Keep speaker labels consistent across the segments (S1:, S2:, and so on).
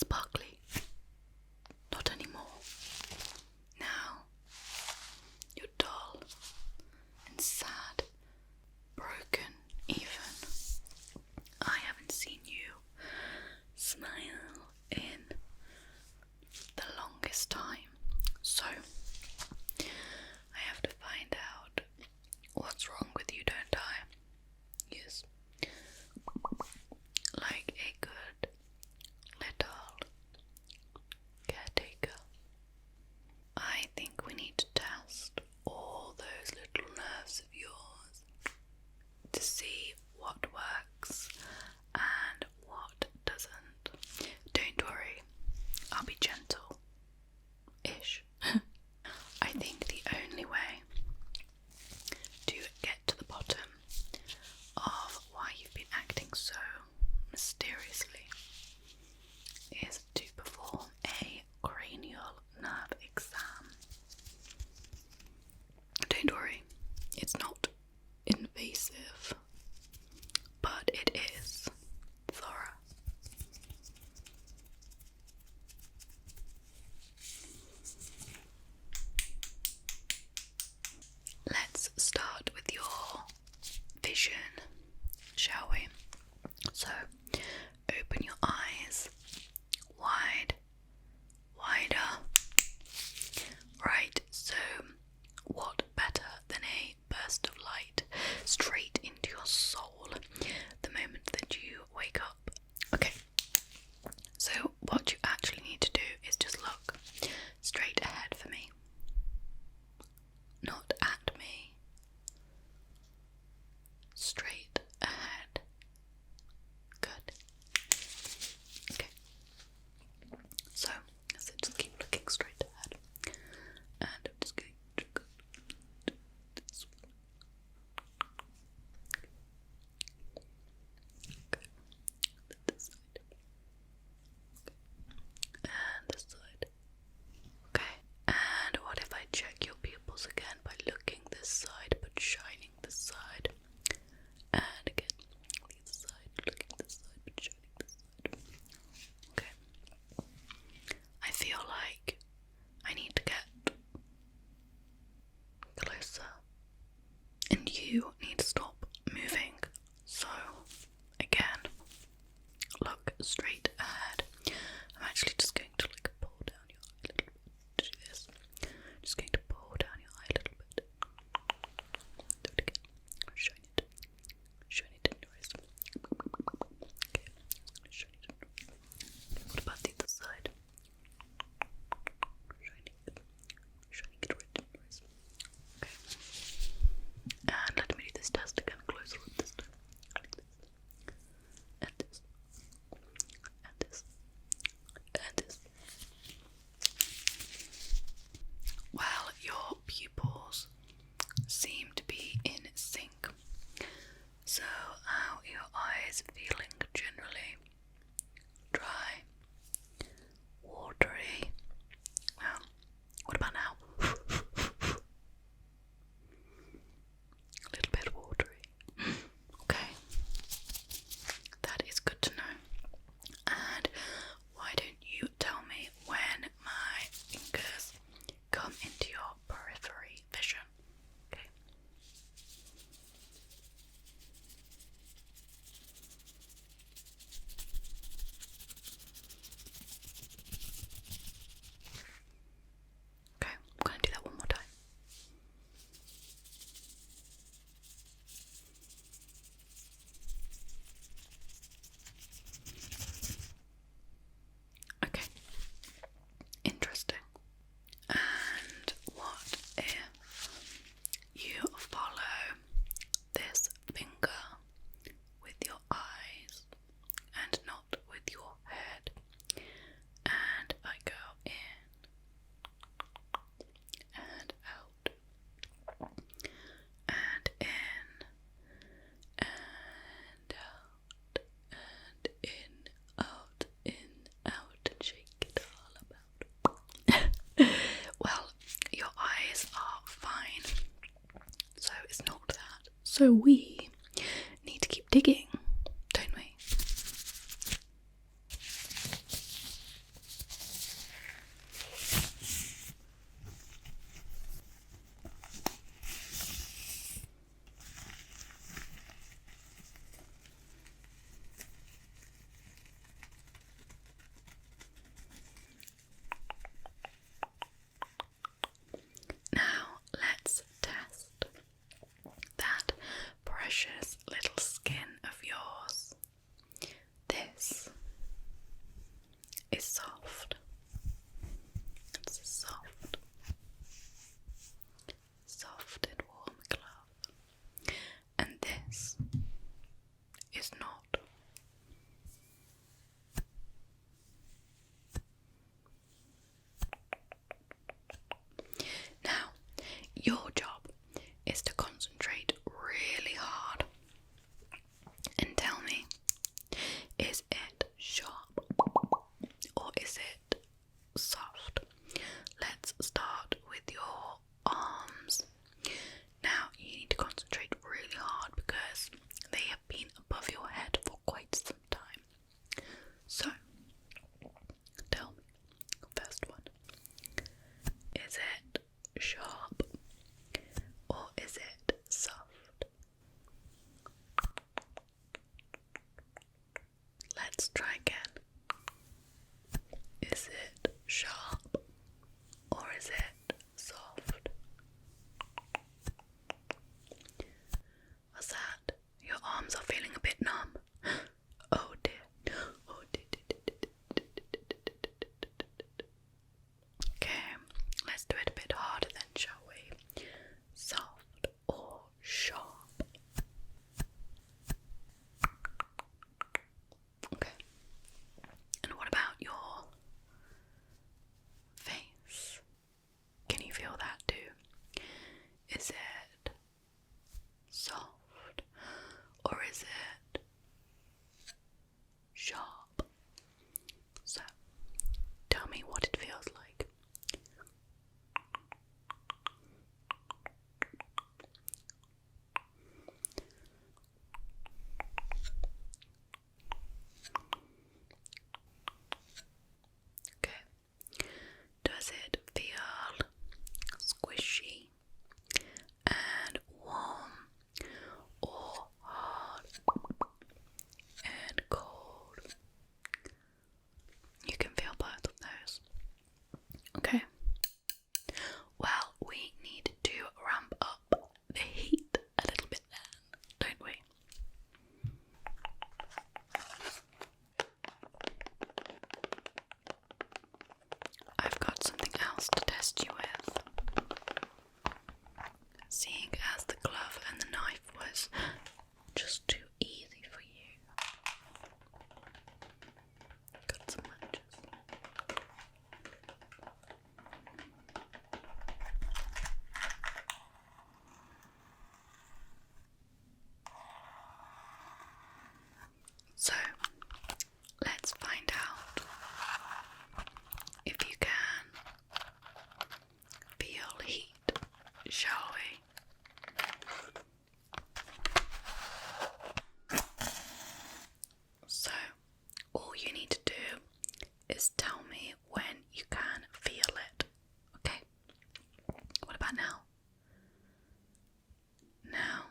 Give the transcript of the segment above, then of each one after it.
S1: sparkly. Not anymore. Now you're dull and sad, broken even. I haven't seen you smile in the longest time, so I have to find out what's wrong with you, don't I? Yes. Like a good little caretaker. I think we need to test all those little nerves of yours to see what works and what doesn't. Don't worry, I'll be gentle-ish. I think the only way to get to the bottom of why you've been acting so mysteriously is to perform a cranial nerve exam. Don't worry, it's not invasive, but it is thorough. Let's start with your vision, shall we? So, open your eyes wide, wider. Right, so what better than a burst of light straight into your soul the moment that you wake up? Okay, so what you actually need to do is just look straight ahead for me. Not at me. Straight ahead. Good. Okay. So just keep looking straight ahead. And I'm just going to go this way. Okay. This side. Okay. And this side. Okay. And what if I check your pupils again by looking this side but shining this side? And again, this side, looking this side but shining this side. Okay. I feel like I need to get closer, and you need to stop moving. So, again, look straight ahead. I'm actually just going to pull down your eye a little bit. Do this. Just going to pull down your eye a little bit. Do it again. Shine it. Shine it in your eyes. Okay. Shine it in your eyes. What about the other side? Shining it. Shining it right in your eyes. Okay. And let me do this test again. Closer with this time. Like this. And this. And this. And this. Well, your pupils seem to be in sync. So, how are your eyes feeling generally? Dry? Watery? What about now? A little bit watery. Okay. That is good to know. And why don't you tell me when my fingers come into your periphery vision? Okay. Okay, I'm going to do that one more time. Okay. Interesting. And what if you follow this finger with your eyes and not with your head, and I go in and out and in and out and in, out, and shake it all about. Well, your eyes are fine, so it's not that. So we need to keep digging, don't we? So, tell me, first one. Is it sharp or is it soft? Let's try again. Is it sharp or is it soft? What's that? Your arms are feeling a bit numb. Oh dear. Oh dear. Okay, let's do it a bit harder then, shall we? Soft or sharp? Okay. And what about your face? Can you feel that too? Is it soft or is it sharp? So, tell me what it feels like. Okay. Does it feel squishy and warm or hard and cold? You can feel both of those. Okay. Well, we need to ramp up the heat a little bit then, don't we? I've got something else to test you with. Seeing as the glove and the knife was just too easy for you. Got some matches. So, let's find out if you can feel heat, shall we? So, all you need to do is tell me when you can feel it. Okay? What about now? Now.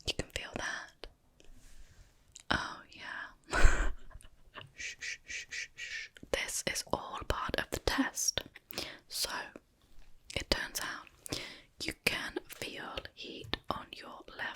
S1: You can feel that. Oh yeah. Shh, shh, shh, shh, shh. This is all part of the test. So, it turns out you can feel heat on your left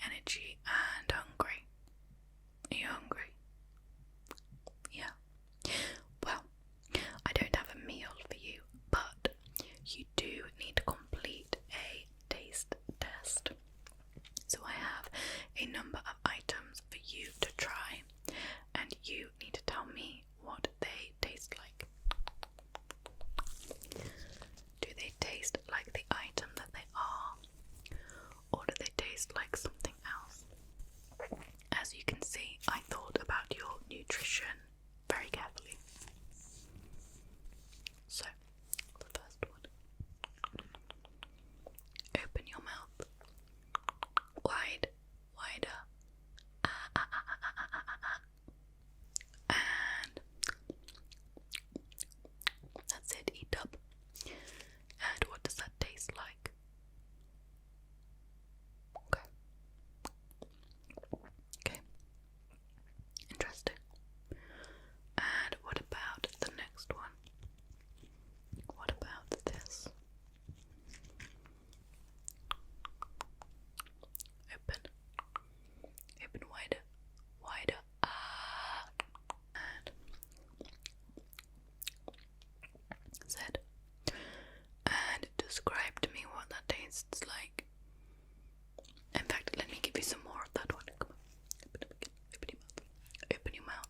S1: energy and hungry. Are you hungry? Yeah. Well, I don't have a meal for you, but you do need to complete a taste test. So I have a number of items for you to try, and you need to tell me what they taste like. Do they taste like the item that they are, or do they taste like something else? As you can see, I thought about your nutrition very carefully. So, the first one. Open your mouth. Wide, wider. And that's it, eat up. And what does that taste like? Okay. Okay. Interesting. And what about the next one? What about this? Open. Open wider. Wider. And said. And describe to me what that tastes like. In fact, let me give you some more of that one. Come on. Open up again. Open your mouth. Open your mouth.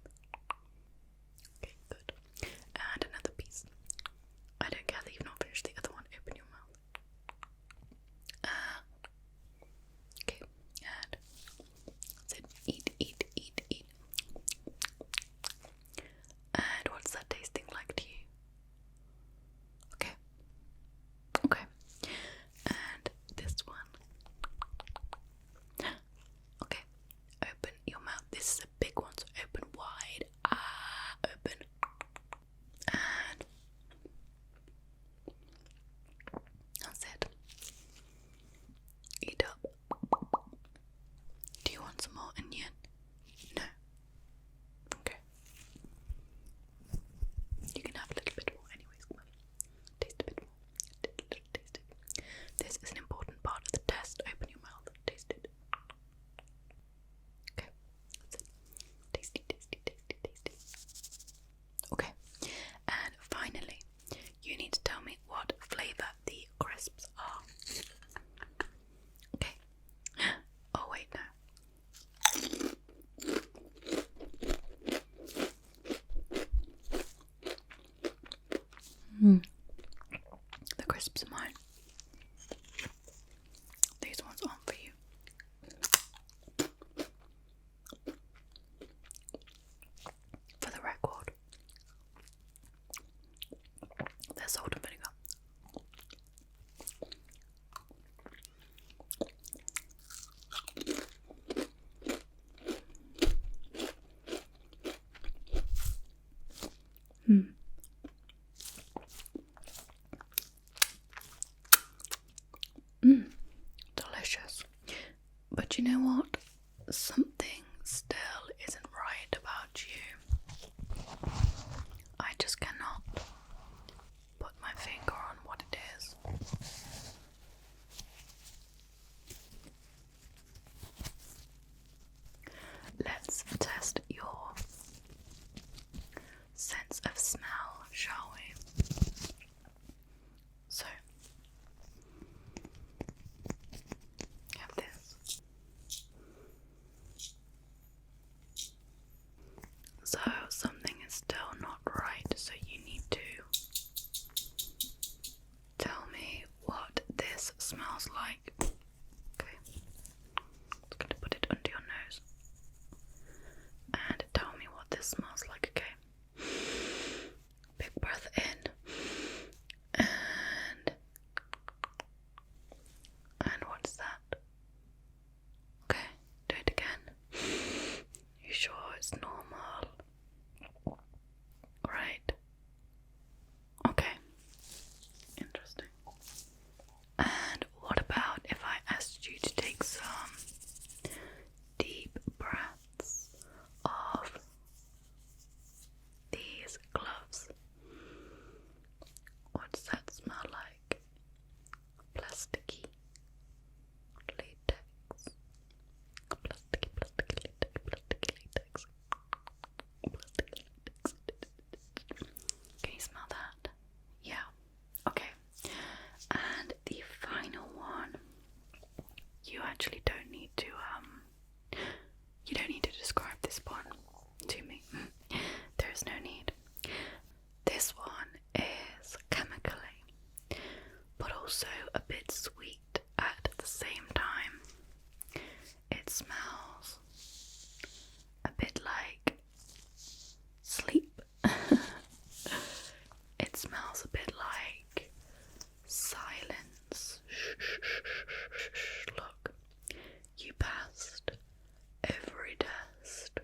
S1: Okay, good. And another piece. I don't gather you've not finished the other one. Open your mouth. Okay, and that's it. Eat, eat, eat, eat. And what's that tasting like to you? Okay. Okay. And this one. Okay. Open your mouth. This is a big one, so open wide. Open. And that's it. Eat up. Do you want some more onion? No. Okay. You can have a little bit more anyways. Come on. Taste a bit more. Taste it. This is an important part of the test. Open your mouth. Taste it. Okay. That's it. Tasty, tasty, tasty, tasty. Okay. And finally, you need to tell me what flavour the crisps are. Okay. Oh wait, no. The crisps are mine. These ones aren't for you. For the record, they're salt and vinegar. Delicious. But you know what? Something still isn't right about you. I just cannot put my finger on what it is. Let's test your sense of smell, shall we? So, have this. you actually don't need to you don't need to describe this one to me. There is no need. This one is chemically, but also a bit sweet at the same time. It smells a bit like sleep. It smells a bit like silence. Look, you passed every test,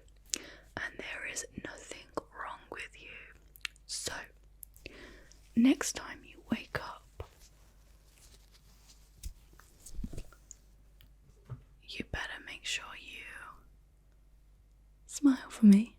S1: and there is nothing wrong with you. So, next time you wake up, you better make sure you smile for me.